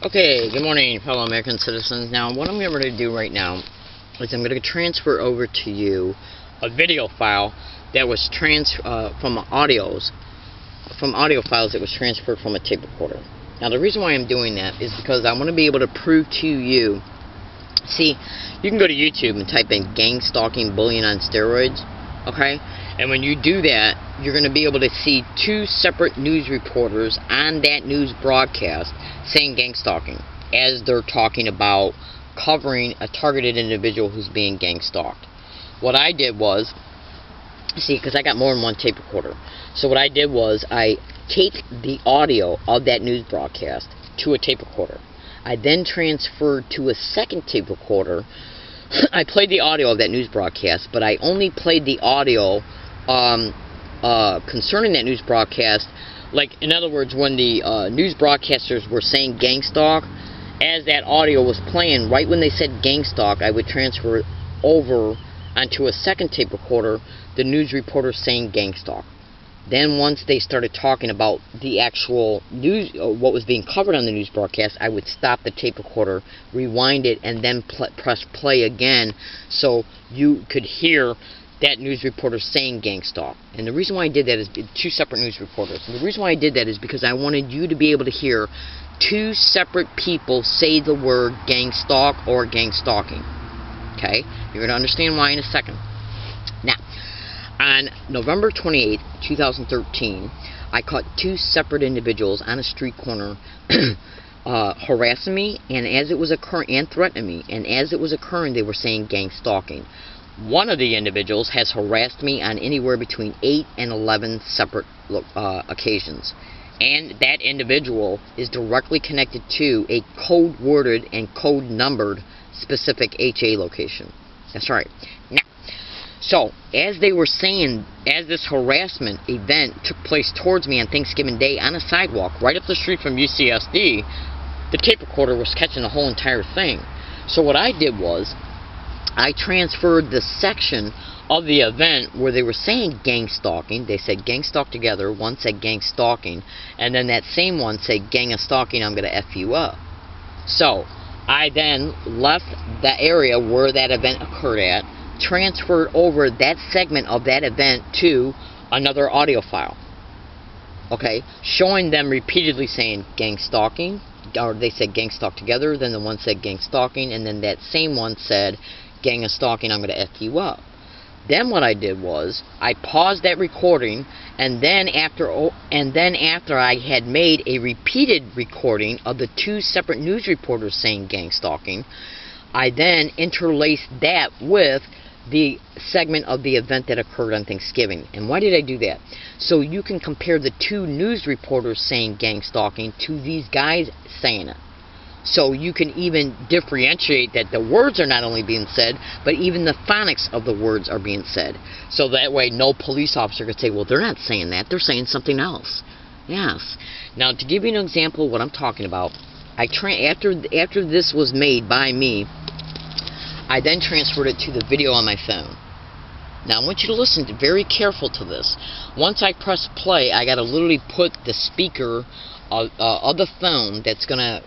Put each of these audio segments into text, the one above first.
Okay, good morning, fellow American citizens. Now, what I'm going to do right now is I'm going to transfer over to you a video file that was from audio files that was transferred from a tape recorder. Now, the reason why I'm doing that is because I want to be able to prove to you. See, you can go to YouTube and type in "GangStalking bullying on steroids," okay? And when you do that, you're going to be able to see two separate news reporters on that news broadcast saying gang stalking, as they're talking about covering a targeted individual who's being gang stalked. What I did was, see, because I got more than one tape recorder, so what I did was I taped the audio of that news broadcast to a tape recorder. I then transferred to a second tape recorder. I played the audio of that news broadcast, but I only played the audio concerning that news broadcast. Like, in other words, when the news broadcasters were saying gang stalk, as that audio was playing, right when they said gang stalk, I would transfer over onto a second tape recorder the news reporter saying gang stalk. Then once they started talking about the actual news, what was being covered on the news broadcast, I would stop the tape recorder, rewind it, and then press play again so you could hear that news reporter saying gang stalk. And the reason why I did that is two separate news reporters. And the reason why I did that is because I wanted you to be able to hear two separate people say the word gang stalk or gang stalking. Okay? You're going to understand why in a second. Now, on November 28, 2013, I caught two separate individuals on a street corner harassing me, and as it was occurring, and threatening me, and as it was occurring, they were saying gang stalking. One of the individuals has harassed me on anywhere between 8 and 11 separate occasions. And that individual is directly connected to a code-worded and code-numbered specific HA location. That's right. Now, so, as they were saying, as this harassment event took place towards me on Thanksgiving Day on a sidewalk right up the street from UCSD, the tape recorder was catching the whole entire thing. So what I did was, I transferred the section of the event where they were saying gang stalking. They said gang stalk together. One said gang stalking, and then that same one said gang of stalking, I'm going to F you up. So I then left the area where that event occurred at, transferred over that segment of that event to another audio file. Okay, showing them repeatedly saying gang stalking, or they said gang stalk together, then the one said gang stalking, and then that same one said gang of stalking, I'm going to F you up. Then what I did was I paused that recording, and then after I had made a repeated recording of the two separate news reporters saying gang stalking, I then interlaced that with the segment of the event that occurred on Thanksgiving. And why did I do that? So you can compare the two news reporters saying gang stalking to these guys saying it. So you can even differentiate that the words are not only being said, but even the phonics of the words are being said. So that way no police officer could say, well, they're not saying that, they're saying something else. Yes. Now, to give you an example of what I'm talking about, after this was made by me, I then transferred it to the video on my phone. Now, I want you to listen very careful to this. Once I press play, I got to literally put the speaker of the phone that's going to,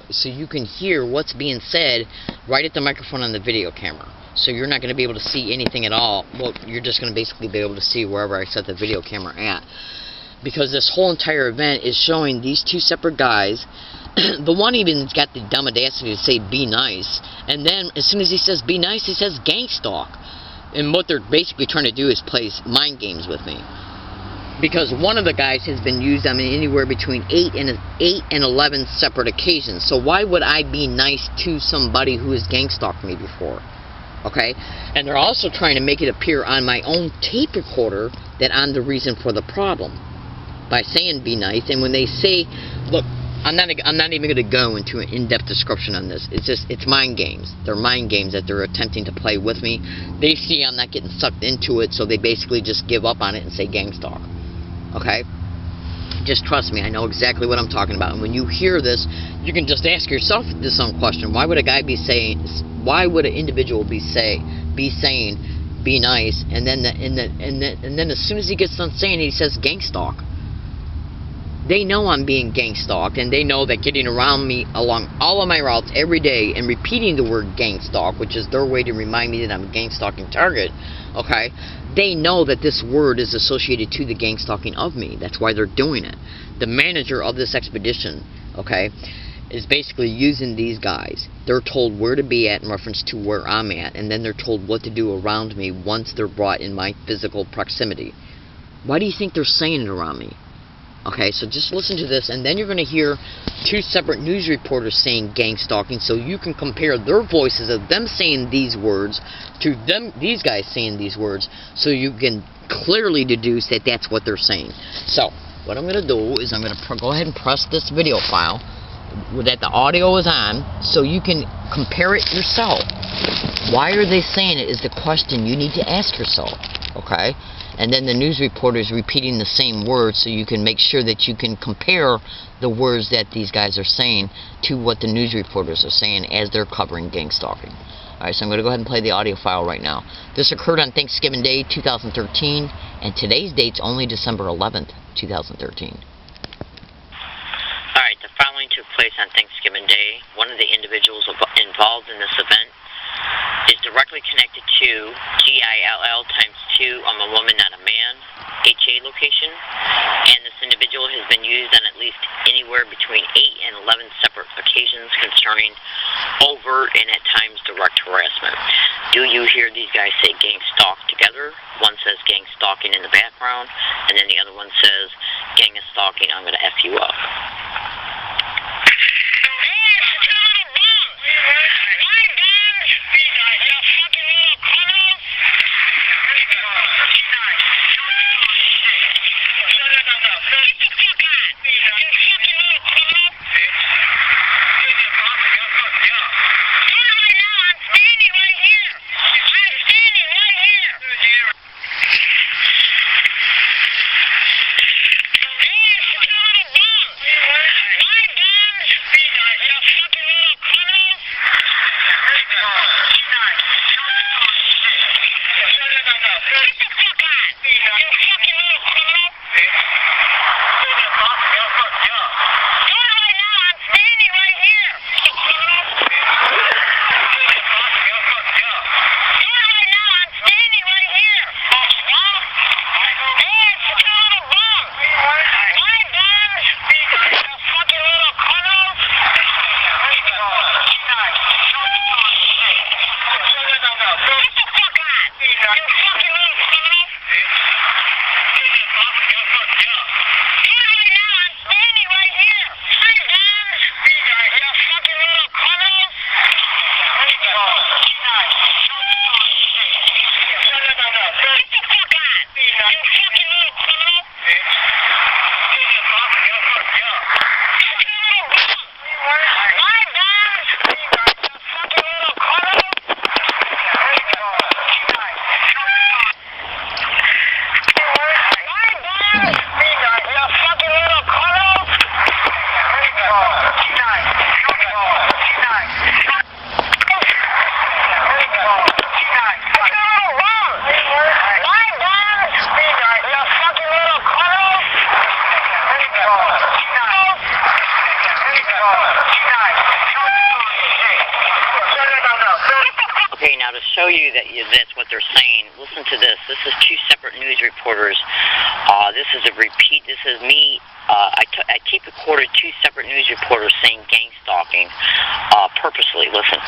so you can hear what's being said right at the microphone on the video camera. So you're not going to be able to see anything at all. Well, you're just going to basically be able to see wherever I set the video camera at. Because this whole entire event is showing these two separate guys. The one even's got the dumb audacity to say be nice, and then as soon as he says be nice, he says gang stalk. And what they're basically trying to do is play mind games with me. Because one of the guys has been used on me anywhere between 8 and 11 separate occasions. So why would I be nice to somebody who has gang stalked me before? Okay? And they're also trying to make it appear on my own tape recorder that I'm the reason for the problem by saying be nice. And when they say, look, I'm not even going to go into an in-depth description on this. It's mind games. They're mind games that they're attempting to play with me. They see I'm not getting sucked into it, so they basically just give up on it and say gang stalk. Okay? Just trust me, I know exactly what I'm talking about. And when you hear this, you can just ask yourself this own question: why would a guy be saying? Why would an individual be saying be nice, and then as soon as he gets done saying it, he says gang stalk? They know I'm being gang stalked, and they know that getting around me along all of my routes every day and repeating the word gang stalk, which is their way to remind me that I'm a gang stalking target, okay, they know that this word is associated to the gang stalking of me. That's why they're doing it. The manager of this expedition, okay, is basically using these guys. They're told where to be at in reference to where I'm at, and then they're told what to do around me once they're brought in my physical proximity. Why do you think they're saying it around me? Okay, so just listen to this, and then you're going to hear two separate news reporters saying gang stalking, so you can compare their voices of them saying these words to these guys saying these words, so you can clearly deduce that that's what they're saying. So, what I'm going to do is I'm going to go ahead and press this video file that the audio is on, so you can compare it yourself. Why are they saying it is the question you need to ask yourself, okay? And then the news reporters repeating the same words, so you can make sure that you can compare the words that these guys are saying to what the news reporters are saying as they're covering gang stalking. Alright, so I'm going to go ahead and play the audio file right now. This occurred on Thanksgiving Day 2013, and today's date's only December 11th, 2013. Alright, the following took place on Thanksgiving Day. One of the individuals involved in this event is directly connected to GILL times 2, I'm a woman, not a man, HA location, and this individual has been used on at least anywhere between 8 and 11 separate occasions concerning overt and at times direct harassment. Do you hear these guys say gang stalk together? One says gang stalking in the background, and then the other one says gang stalking, I'm going to F you up. Okay, now to show you that that's what they're saying, listen to this. This is two separate news reporters. This is a repeat. This is me. I keep recorded two separate news reporters saying gang stalking purposely. Listen.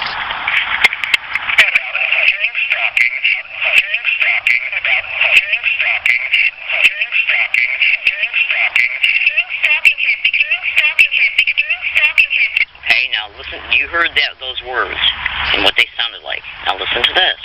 Okay, now listen. You heard those words and what they sounded like. Now listen to this.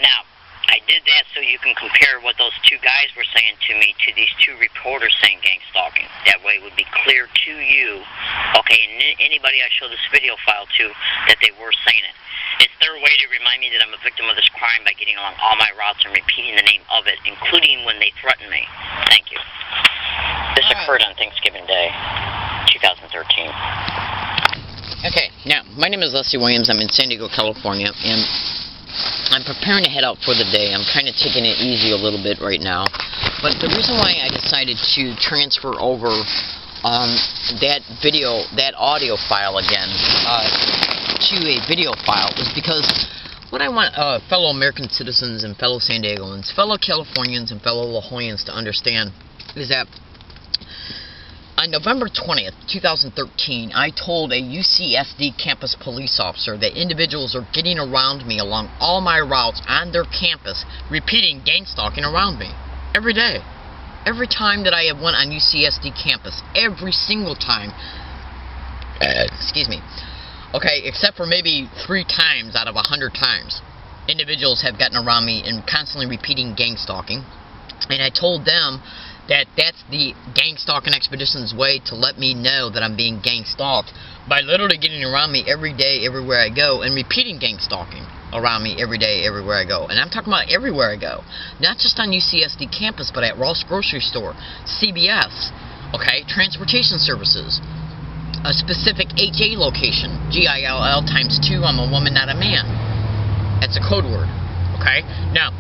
Now, I did that so you can compare what those two guys were saying to me to these two reporters saying gang stalking. That way it would be clear to you, okay, and anybody I show this video file to, that they were saying it. It's their way to remind me that I'm a victim of this crime by getting along all my routes and repeating the name of it, including when they threaten me. Thank you. This occurred on Thanksgiving Day, 2013. Okay, now, my name is Leslie Williams. I'm in San Diego, California, and I'm preparing to head out for the day. I'm kind of taking it easy a little bit right now. But the reason why I decided to transfer over that audio file again to a video file is because what I want fellow American citizens and fellow San Diegoans, fellow Californians and fellow La Jollans to understand is that on November 20th, 2013, I told a UCSD campus police officer that individuals are getting around me along all my routes on their campus, repeating gang stalking around me. Every day. Every time that I have went on UCSD campus. Every single time. Excuse me. Okay, except for maybe 3 times out of 100 times. Individuals have gotten around me and constantly repeating gang stalking. And I told them that that's the gang stalking expedition's way to let me know that I'm being gang stalked by literally getting around me every day, everywhere I go, and repeating gang stalking around me every day, everywhere I go. And I'm talking about everywhere I go. Not just on UCSD campus, but at Ross Grocery Store, CBS, okay, transportation services, a specific HA location, GILL times 2, I'm a woman, not a man. That's a code word, okay? Now,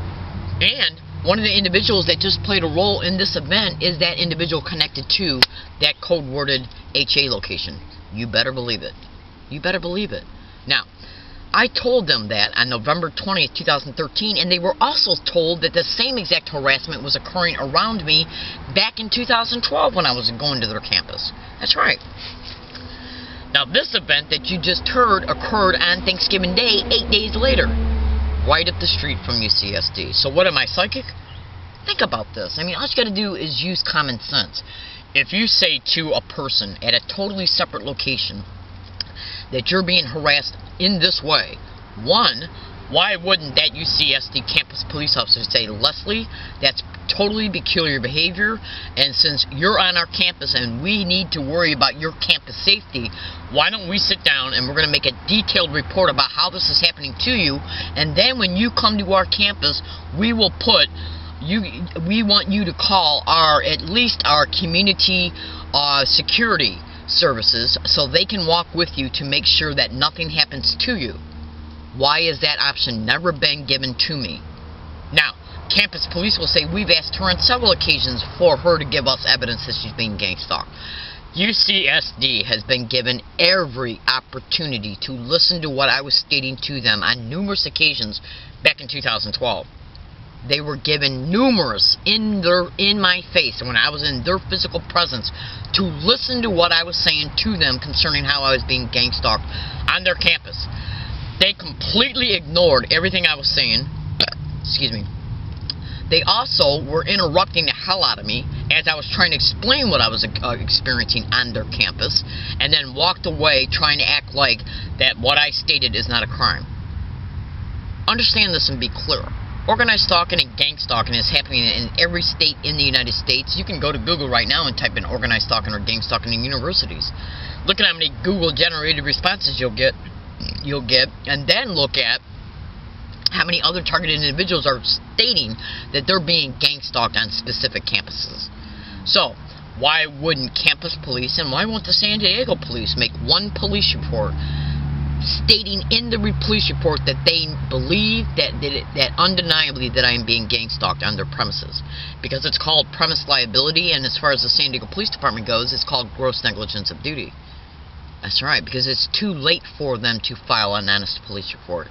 and one of the individuals that just played a role in this event is that individual connected to that code-worded HA location. You better believe it. You better believe it. Now, I told them that on November 20th, 2013, and they were also told that the same exact harassment was occurring around me back in 2012 when I was going to their campus. That's right. Now, this event that you just heard occurred on Thanksgiving Day, 8 days later. Right up the street from UCSD. So what am I, psychic? Think about this. I mean, all you got to do is use common sense. If you say to a person at a totally separate location that you're being harassed in this way, one, why wouldn't that UCSD campus police officer say, Leslie, that's totally peculiar behavior, and since you're on our campus and we need to worry about your campus safety, why don't we sit down and we're going to make a detailed report about how this is happening to you, and then when you come to our campus, we will put we want you to call at least our community security services so they can walk with you to make sure that nothing happens to you. Why has that option never been given to me? Now, campus police will say we've asked her on several occasions for her to give us evidence that she's being gang stalked. UCSD has been given every opportunity to listen to what I was stating to them on numerous occasions back in 2012. They were given numerous in my face when I was in their physical presence to listen to what I was saying to them concerning how I was being gang stalked on their campus. They completely ignored everything I was saying. Excuse me. They also were interrupting the hell out of me as I was trying to explain what I was experiencing on their campus, and then walked away trying to act like that what I stated is not a crime. Understand this and be clear. Organized stalking and gang stalking is happening in every state in the United States. You can go to Google right now and type in organized stalking or gang stalking in universities. Look at how many Google-generated responses you'll get, and then look at how many other targeted individuals are stating that they're being gang stalked on specific campuses. So, why wouldn't campus police and why won't the San Diego police make one police report stating in the police report that they believe that undeniably that I am being gang stalked on their premises? Because it's called premise liability, and as far as the San Diego Police Department goes, it's called gross negligence of duty. That's right, because it's too late for them to file an honest police report.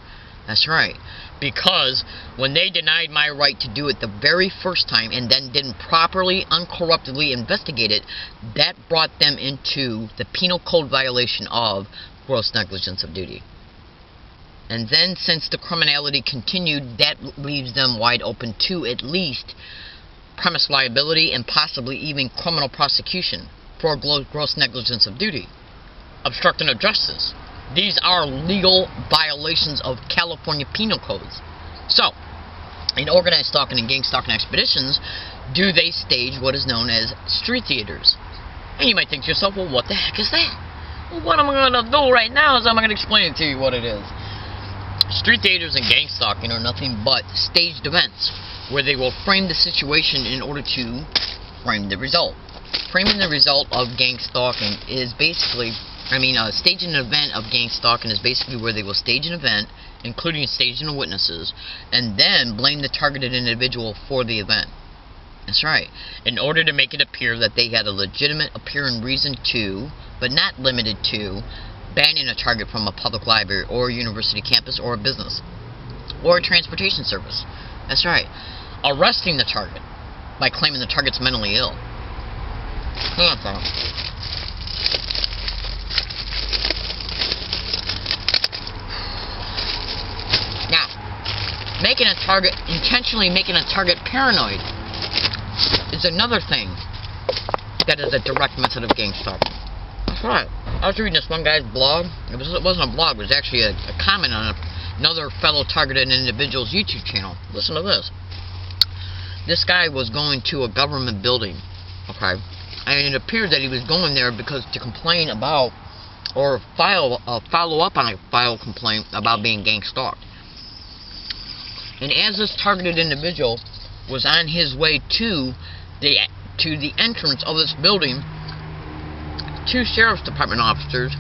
That's right. Because when they denied my right to do it the very first time and then didn't properly, uncorruptedly investigate it, that brought them into the penal code violation of gross negligence of duty. And then, since the criminality continued, that leaves them wide open to at least premise liability and possibly even criminal prosecution for gross negligence of duty. Obstruction of justice. These are legal violations of California penal codes. So, in organized stalking and gang stalking expeditions, do they stage what is known as street theaters? And you might think to yourself, well, what the heck is that? Well, what I'm going to do right now is I'm going to explain to you what it is. Street theaters and gang stalking are nothing but staged events where they will frame the situation in order to frame the result. Framing the result of gang stalking is basically, staging an event of gang stalking is basically where they will stage an event, including staging the witnesses, and then blame the targeted individual for the event. That's right. In order to make it appear that they had a legitimate appearing reason to, but not limited to, banning a target from a public library or a university campus or a business or a transportation service. That's right. Arresting the target by claiming the target's mentally ill. Hang on a second. Now, intentionally making a target paranoid is another thing that is a direct method of gang stalking. That's right. I was reading this one guy's blog. It wasn't a blog. It was actually a comment on another fellow targeted individual's YouTube channel. Listen to this. This guy was going to a government building, okay, and it appeared that he was going there because to complain about or follow up on a file complaint about being gang stalked. And as this targeted individual was on his way to the entrance of this building, two sheriff's department officers,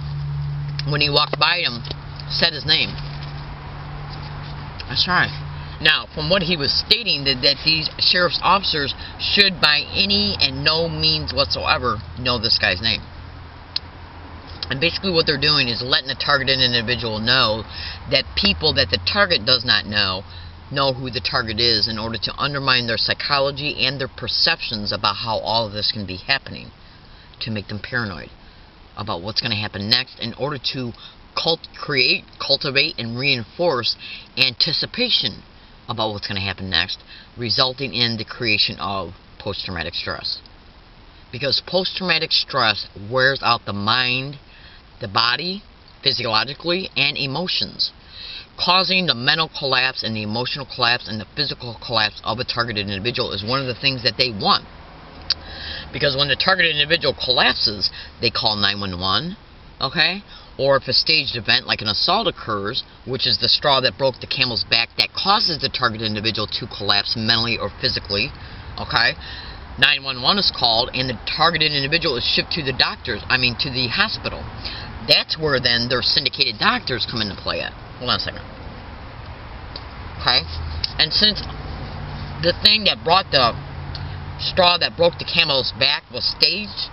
when he walked by him, said his name. That's right. Now, from what he was stating, that these sheriff's officers should by any and no means whatsoever know this guy's name. And basically what they're doing is letting the targeted individual know that people that the target does not know who the target is in order to undermine their psychology and their perceptions about how all of this can be happening, to make them paranoid about what's going to happen next in order to cultivate, and reinforce anticipation about what's going to happen next, resulting in the creation of post-traumatic stress. Because post-traumatic stress wears out the mind, the body, physiologically, and emotions, causing the mental collapse and the emotional collapse and the physical collapse of a targeted individual is one of the things that they want. Because when the targeted individual collapses, they call 911, okay? Or if a staged event like an assault occurs, which is the straw that broke the camel's back that causes the targeted individual to collapse mentally or physically, okay? 911 is called and the targeted individual is shipped to the to the hospital. That's where then their syndicated doctors come into play at. Hold on a second. Okay? And since the thing that brought the straw that broke the camel's back was staged,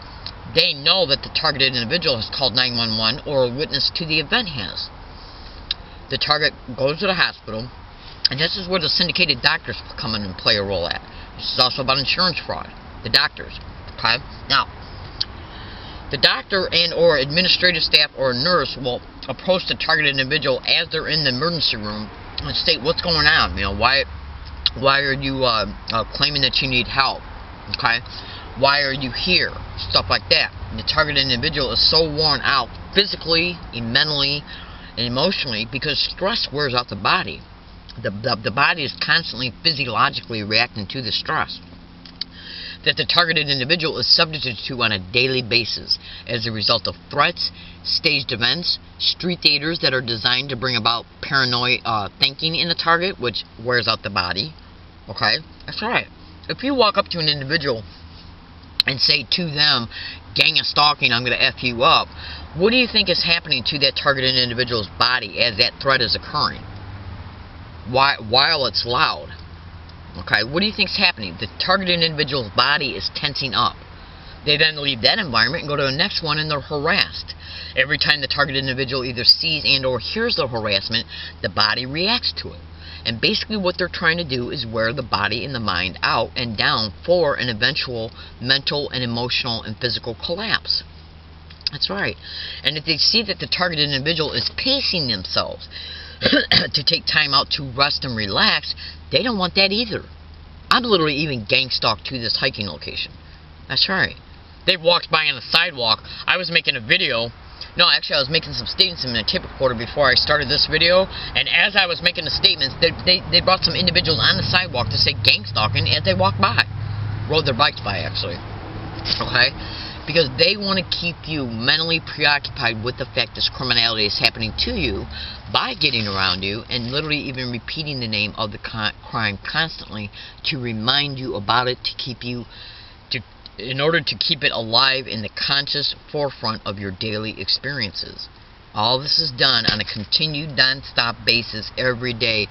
they know that the targeted individual has called 911 or a witness to the event has. The target goes to the hospital, and this is where the syndicated doctors come in and play a role at. This is also about insurance fraud. The doctors. Okay? Now, the doctor and or administrative staff or a nurse will approach the targeted individual as they're in the emergency room and state what's going on. Why are you claiming that you need help? Okay? Why are you here? Stuff like that. And the targeted individual is so worn out physically, and mentally, and emotionally because stress wears out the body. The body is constantly physiologically reacting to the stress that the targeted individual is subjected to on a daily basis as a result of threats, staged events, street theaters that are designed to bring about paranoid thinking in the target, which wears out the body. Okay? That's right. If you walk up to an individual and say to them, gang of stalking, I'm going to F you up, what do you think is happening to that targeted individual's body as that threat is occurring? While it's loud. Okay, what do you think is happening? The targeted individual's body is tensing up. They then leave that environment and go to the next one, and they're harassed. Every time the targeted individual either sees and or hears the harassment, the body reacts to it. And basically what they're trying to do is wear the body and the mind out and down for an eventual mental and emotional and physical collapse. That's right. And if they see that the targeted individual is pacing themselves to take time out to rest and relax, they don't want that either. I'm literally even gang stalked to this hiking location. That's right. They walked by on the sidewalk. I was making a video. No, actually, I was making some statements in a tape recorder before I started this video. And as I was making the statements, they brought some individuals on the sidewalk to say gang stalking as they walked by. Rode their bikes by, actually. Okay? Because they want to keep you mentally preoccupied with the fact this criminality is happening to you by getting around you and literally even repeating the name of the crime constantly to remind you about it, to keep you, in order to keep it alive in the conscious forefront of your daily experiences. All this is done on a continued non-stop basis every day,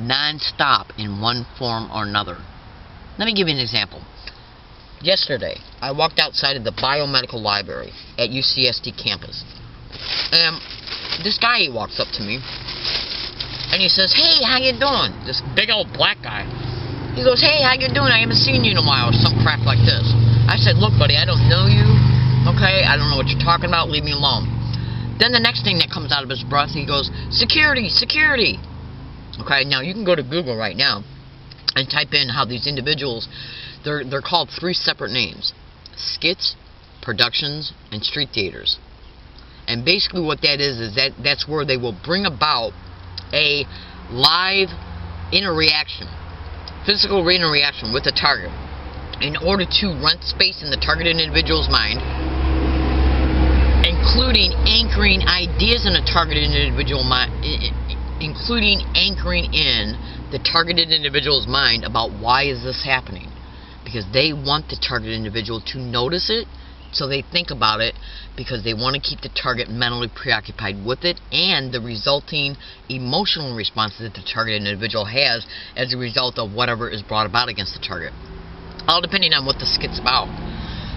non-stop in one form or another. Let me give you an example. Yesterday, I walked outside of the biomedical library at UCSD campus. And this guy, he walks up to me, and he says, "Hey, how you doing?" This big old black guy. He goes, "Hey, how you doing? I haven't seen you in a while," or some crap like this. I said, "Look, buddy, I don't know you, okay? I don't know what you're talking about. Leave me alone." Then the next thing that comes out of his breath, he goes, "Security, security." Okay, now you can go to Google right now and type in how these individuals, they're called 3 separate names: skits, productions, and street theaters. And basically what that is that's where they will bring about a live interaction, physical interaction with the target in order to rent space in the targeted individual's mind, including anchoring ideas in a targeted individual mind, including anchoring in the targeted individual's mind about why is this happening. Because they want the targeted individual to notice it, so they think about it, because they want to keep the target mentally preoccupied with it and the resulting emotional responses that the targeted individual has as a result of whatever is brought about against the target. All depending on what the skit's about.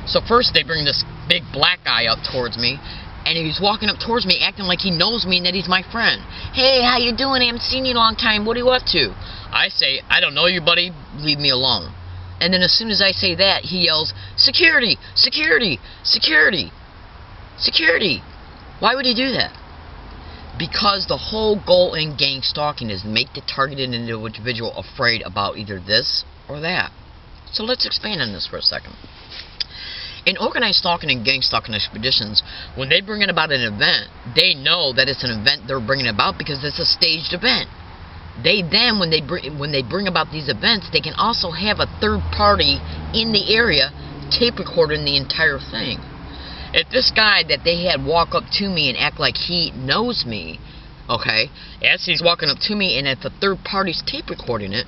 So first they bring this big black guy up towards me, and he's walking up towards me acting like he knows me and that he's my friend. "Hey, how you doing? I haven't seen you in a long time. What are you up to?" I say, "I don't know you, buddy. Leave me alone." And then as soon as I say that, he yells, "Security! Security! Security! Security!" Why would he do that? Because the whole goal in gang stalking is to make the targeted individual afraid about either this or that. So let's expand on this for a second. In organized stalking and gang stalking expeditions, when they bring in about an event, they know that it's an event they're bringing about because it's a staged event. They then, when they bring about these events, they can also have a third party in the area tape recording the entire thing. If this guy that they had walk up to me and act like he knows me, okay, as he's walking up to me, and if a third party's tape recording it,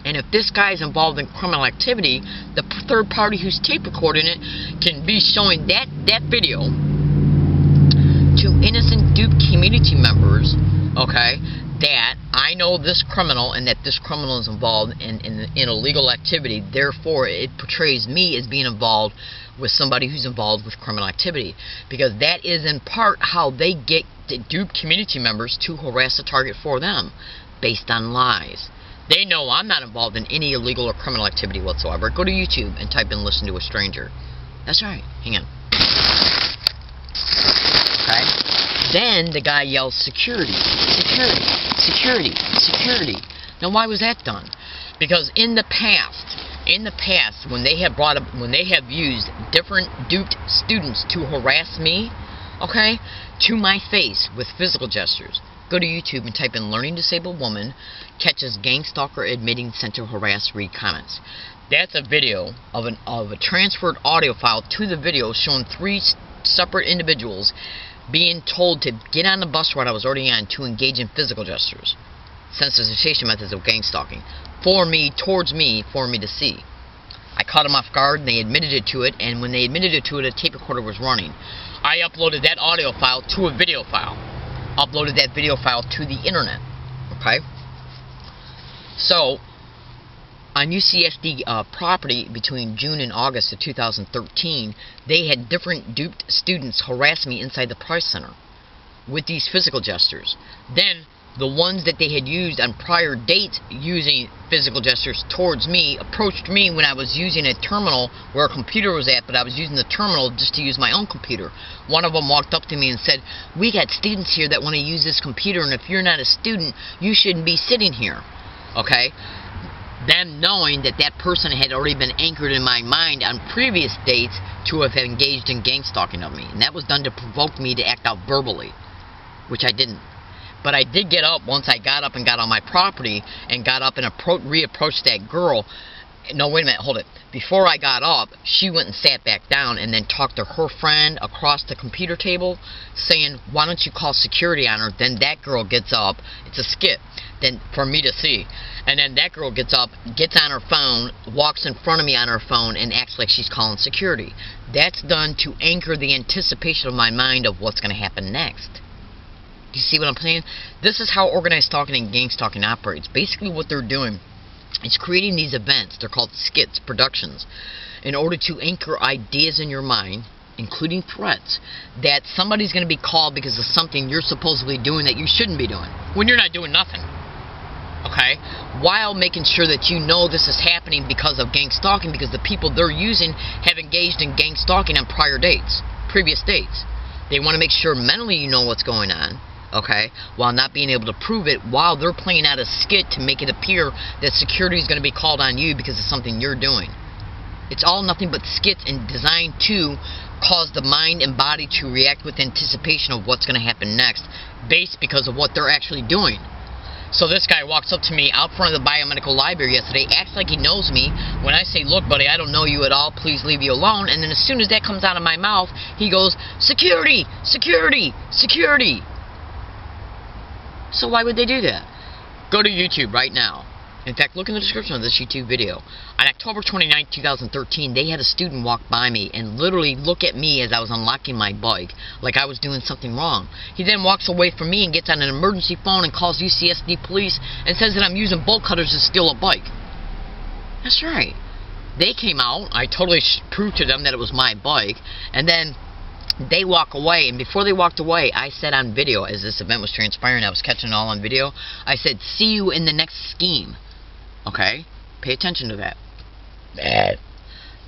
and if this guy is involved in criminal activity, the third party who's tape recording it can be showing that video to innocent dupe community members, okay, that I know this criminal and that this criminal is involved in illegal activity. Therefore, it portrays me as being involved with somebody who's involved with criminal activity. Because that is in part how they get the dupe community members to harass the target for them, based on lies. They know I'm not involved in any illegal or criminal activity whatsoever. Go to YouTube and type in "listen to a stranger." That's right. Hang on. Okay? Then the guy yells, "Security, security, security, security." Now why was that done? Because in the past, when they have used different duped students to harass me, okay, to my face with physical gestures. Go to YouTube and type in "learning disabled woman catches gang stalker admitting sent to harass, read comments." That's a video of a transferred audio file to the video showing 3 separate individuals being told to get on the bus ride I was already on to engage in physical gestures, sensitization methods of gang stalking, for me to see. I caught them off guard, and they admitted it to it, and when they admitted it to it, a tape recorder was running. I uploaded that audio file to a video file, uploaded that video file to the internet, okay? So, on UCSD property between June and August of 2013, they had different duped students harass me inside the Price Center with these physical gestures. Then the ones that they had used on prior dates using physical gestures towards me approached me when I was using a terminal where a computer was at, but I was using the terminal just to use my own computer. One of them walked up to me and said, "We got students here that want to use this computer, and if you're not a student, you shouldn't be sitting here." Okay? Them knowing that that person had already been anchored in my mind on previous dates to have engaged in gang stalking of me. And that was done to provoke me to act out verbally, which I didn't. But I did get up once I got up and got on my property and got up and reapproached that girl. No, wait a minute, hold it. Before I got up, she went and sat back down and then talked to her friend across the computer table saying, "Why don't you call security on her?" Then that girl gets up. It's a skit then for me to see. And then that girl gets up, gets on her phone, walks in front of me on her phone, and acts like she's calling security. That's done to anchor the anticipation of my mind of what's going to happen next. Do you see what I'm saying? This is how organized stalking and gang stalking operates. Basically what they're doing is creating these events, they're called skits, productions, in order to anchor ideas in your mind, including threats, that somebody's going to be called because of something you're supposedly doing that you shouldn't be doing, when you're not doing nothing. Okay? While making sure that you know this is happening because of gang stalking, because the people they're using have engaged in gang stalking on previous dates. They want to make sure mentally you know what's going on, okay, while not being able to prove it, while they're playing out a skit to make it appear that security is going to be called on you because of something you're doing. It's all nothing but skits and designed to cause the mind and body to react with anticipation of what's going to happen next, based because of what they're actually doing. So this guy walks up to me out front of the biomedical library yesterday, acts like he knows me. When I say, "Look, buddy, I don't know you at all, please leave you alone," and then as soon as that comes out of my mouth, he goes, "Security! Security! Security!" So why would they do that? Go to YouTube right now. In fact, look in the description of this YouTube video. On October 29, 2013, they had a student walk by me and literally look at me as I was unlocking my bike, like I was doing something wrong. He then walks away from me and gets on an emergency phone and calls UCSD police and says that I'm using bolt cutters to steal a bike. That's right. They came out, I totally proved to them that it was my bike, and then they walk away, and before they walked away, I said on video, as this event was transpiring, I was catching it all on video, I said, "See you in the next scheme." Okay? Pay attention to that. Bad.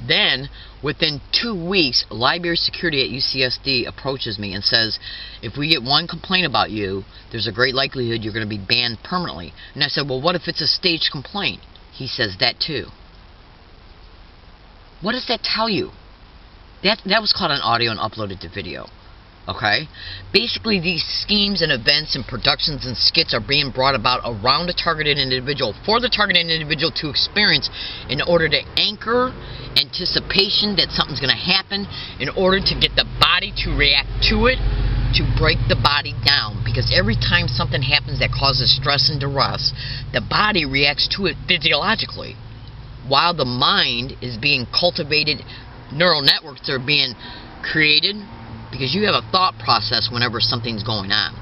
Then, within 2 weeks, library security at UCSD approaches me and says, "If we get one complaint about you, there's a great likelihood you're going to be banned permanently." And I said, "Well, what if it's a staged complaint?" He says that too. What does that tell you? That was caught on audio and uploaded to video. Okay? Basically, these schemes and events and productions and skits are being brought about around a targeted individual, for the targeted individual to experience, in order to anchor anticipation that something's going to happen, in order to get the body to react to it, to break the body down. Because every time something happens that causes stress and duress, the body reacts to it physiologically, while the mind is being cultivated. Neural networks are being created because you have a thought process whenever something's going on.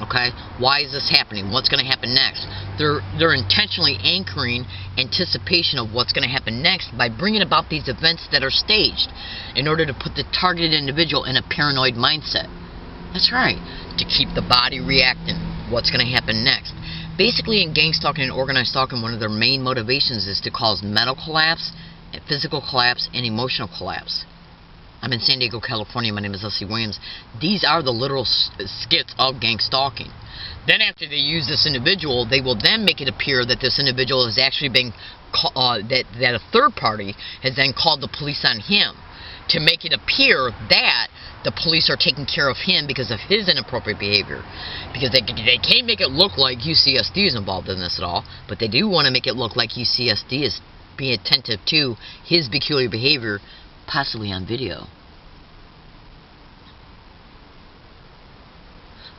Okay? Why is this happening? What's going to happen next? They're intentionally anchoring anticipation of what's going to happen next by bringing about these events that are staged in order to put the targeted individual in a paranoid mindset. That's right. To keep the body reacting. What's going to happen next? Basically, in gang stalking and organized stalking, one of their main motivations is to cause mental collapse, physical collapse, and emotional collapse. I'm in San Diego, California. My name is Leslie Williams. These are the literal skits of gang stalking. Then after they use this individual, they will then make it appear that this individual has actually been, that a third party has then called the police on him, to make it appear that the police are taking care of him because of his inappropriate behavior. Because they can't make it look like UCSD is involved in this at all, but they do want to make it look like UCSD is being attentive to his peculiar behavior, possibly on video.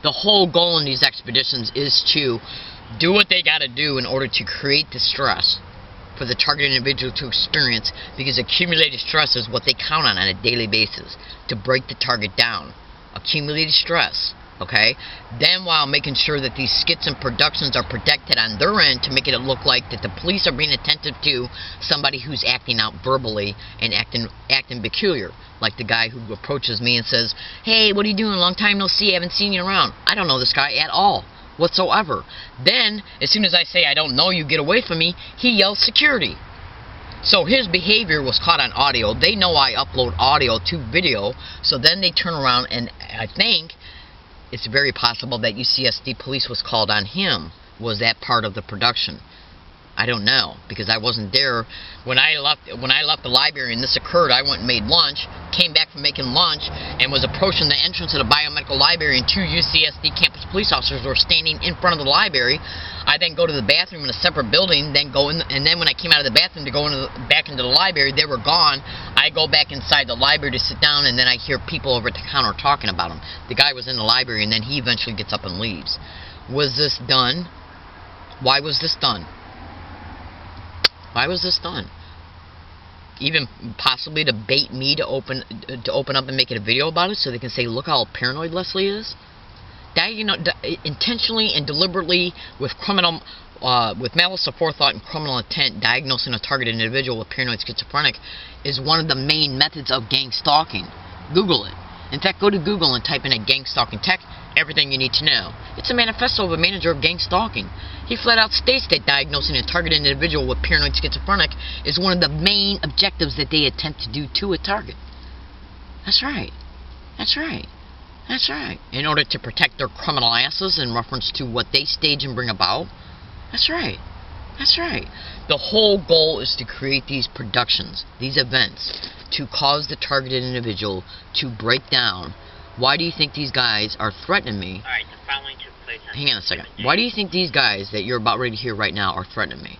The whole goal in these expeditions is to do what they gotta do in order to create the stress for the targeted individual to experience, because accumulated stress is what they count on a daily basis to break the target down. Accumulated stress. okay? Then while making sure that these skits and productions are protected on their end to make it look like that the police are being attentive to somebody who's acting out verbally and acting peculiar. Like the guy who approaches me and says, "Hey, what are you doing? Long time no see, I haven't seen you around." I don't know this guy at all, whatsoever. Then, as soon as I say, "I don't know you, get away from me," he yells security. So his behavior was caught on audio. They know I upload audio to video, so then they turn around, and I think it's very possible that UCSD police was called on him. Was that part of the production? I don't know, because I wasn't there when I left the library and this occurred. I went and made lunch, came back from making lunch, and was approaching the entrance of the biomedical library, and 2 UCSD campus police officers were standing in front of the library. I then go to the bathroom in a separate building, then go in, and then when I came out of the bathroom to go back into the library, they were gone. I go back inside the library to sit down, and then I hear people over at the counter talking about him. The guy was in the library, and then he eventually gets up and leaves. Was this done? Why was this done? Why was this done? Even possibly to bait me to open up and make it a video about it, so they can say, "Look how paranoid Leslie is." Intentionally and deliberately, with malice aforethought and criminal intent, diagnosing a targeted individual with paranoid schizophrenic is one of the main methods of gang stalking. Google it. In fact, go to Google and type in a gang stalking tech, everything you need to know. It's a manifesto of a manager of gang stalking. He flat out states that diagnosing a targeted individual with paranoid schizophrenic is one of the main objectives that they attempt to do to a target. That's right. That's right. That's right. In order to protect their criminal asses in reference to what they stage and bring about. That's right. That's right. The whole goal is to create these productions, these events, to cause the targeted individual to break down. Why do you think these guys are threatening me? Alright, the following took place on... Hang on a second. Why do you think these guys that you're about ready to hear right now are threatening me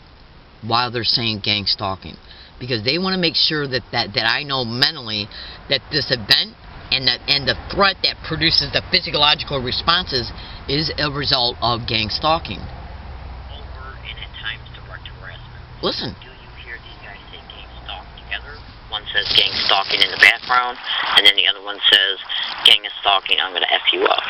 while they're saying gang stalking? Because they want to make sure that I know mentally that this event and the threat that produces the physiological responses is a result of gang stalking. Over and at times direct harassment. Listen. Do you hear these guys say gang stalk together? One says gang stalking in the background, and then the other one says gang is stalking, I'm going to F you up.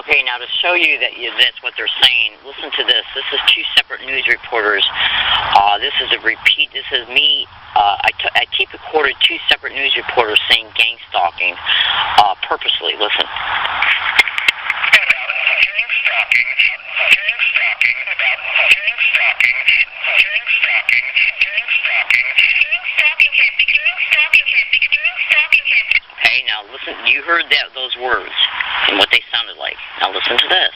Okay, now to show you that that's what they're saying, listen to this. This is 2 separate news reporters. This is a repeat. This is me. I tape recorded 2 separate news reporters saying gang stalking purposely. Listen. Gang stalking. heard those words and what they sounded like. Now listen to this.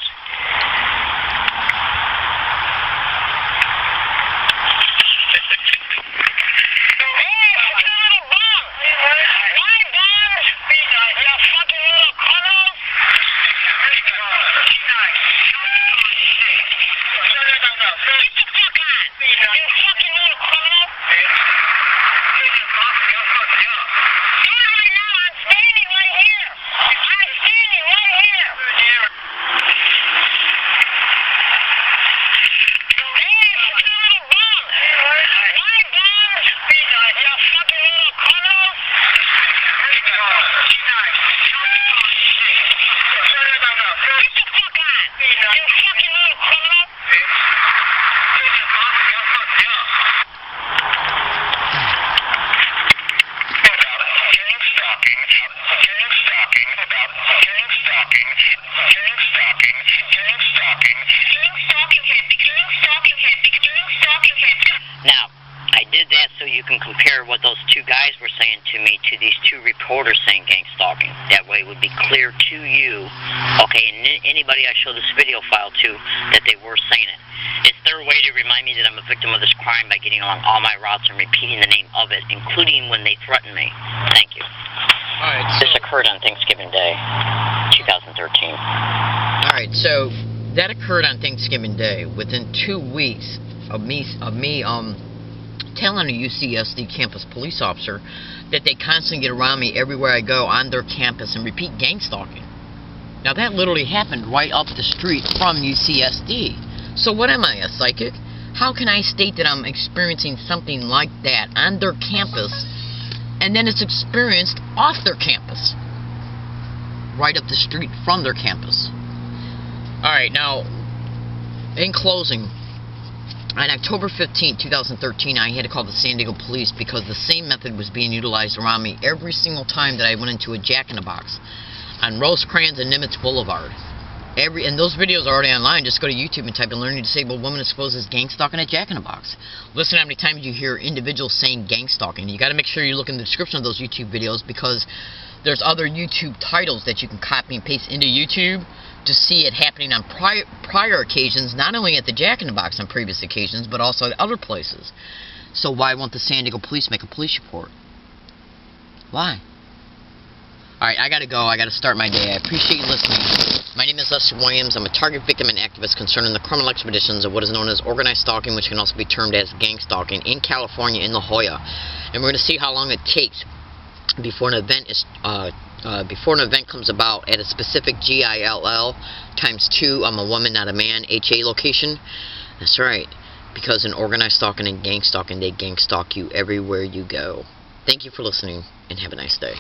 Now, I did that so you can compare what those two guys were saying to me to these two reporters saying gang stalking. That way it would be clear to you, okay, and anybody I show this video file to, that they were saying it. It's their way to remind me that I'm a victim of this crime by getting along all my routes and repeating the name of it, including when they threaten me. Thank you. Alright, so This occurred on Thanksgiving Day, 2013. Alright, so that occurred on Thanksgiving Day. Within 2 weeks of me telling a UCSD campus police officer that they constantly get around me everywhere I go on their campus and repeat gang stalking. Now that literally happened right up the street from UCSD. So what am I, a psychic? How can I state that I'm experiencing something like that on their campus and then it's experienced off their campus? Right up the street from their campus. Alright, now, in closing, on October 15, 2013, I had to call the San Diego police because the same method was being utilized around me every single time that I went into a Jack-in-the-Box on Rosecrans and Nimitz Boulevard. And those videos are already online. Just go to YouTube and type in "Learning Disabled Woman Exposes Gang Stalking at Jack-in-the-Box." Listen to how many times you hear individuals saying gang stalking. You got to make sure you look in the description of those YouTube videos because there's other YouTube titles that you can copy and paste into YouTube to see it happening on prior occasions, not only at the Jack-in-the-Box on previous occasions, but also at other places. So why won't the San Diego police make a police report? Why? Alright, I gotta go. I gotta start my day. I appreciate you listening. My name is Lester Williams. I'm a target victim and activist concerning the criminal expeditions of what is known as organized stalking, which can also be termed as gang stalking, in California, in La Jolla. And we're gonna see how long it takes before an event comes about at a specific GILL ×2. I'm a woman, not a man. HA location. That's right. Because in organized stalking and gang stalking, they gang stalk you everywhere you go. Thank you for listening, and have a nice day.